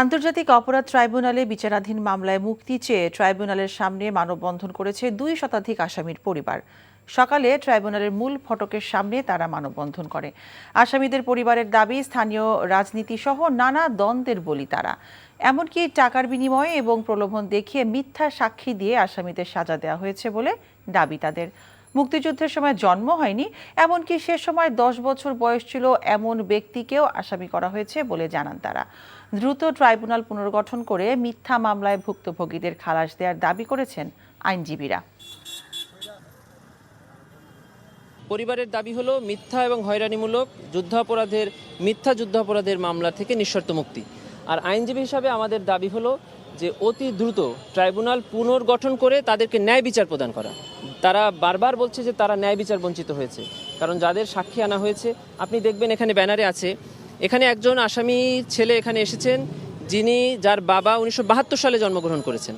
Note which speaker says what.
Speaker 1: আন্তর্জাতিক অপরাধ ট্রাইব্যুনালে বিচারাধীন মামলায় মুক্তি চেয়ে ট্রাইব্যুনালের সামনে মানববন্ধন করেছে 2 শতাধিক আসামির পরিবার। সকালে ট্রাইব্যুনালের মূল ফটকের সামনে তারা মানববন্ধন করে। আসামিদের পরিবারের দাবি, স্থানীয় রাজনীতি সহ নানা দ্বন্দ্বের বলি তারা। এমনকি টাকার বিনিময়ে এবং প্রলোভন দেখিয়ে মিথ্যা সাক্ষী দিয়ে আসামিদের সাজা দেওয়া হয়েছে বলে দাবি তাদের। মুক্তিযুদ্ধের সময় জন্ম হয়নি, এমনকি সে সময় 10 বছর বয়স ছিল এমন ব্যক্তিকেও আসামি করা হয়েছে বলে জানান তারা। দ্রুত ট্রাইব্যুনাল পুনর্গঠন করে মিথ্যা মামলায় ভুক্তভোগীদের খালাস দেওয়ার দাবি করেছেন আইনজীবীরা।
Speaker 2: পরিবারের দাবি হলো মিথ্যা এবং হয়রানিমূলক মিথ্যা যুদ্ধাপরাধের মামলা থেকে নিঃশর্ত মুক্তি। আর আইনজীবী হিসাবে আমাদের দাবি হলো যে অতি দ্রুত ট্রাইব্যুনাল পুনর্গঠন করে তাদেরকে ন্যায় বিচার প্রদান করা। তারা বারবার বলছে যে তারা ন্যায় বিচার বঞ্চিত হয়েছে, কারণ যাদের সাক্ষী আনা হয়েছে, আপনি দেখবেন এখানে ব্যানারে আছে, এখানে একজন আসামি ছেলে এখানে এসেছেন যার বাবা 1972 সালে জন্মগ্রহণ করেছেন।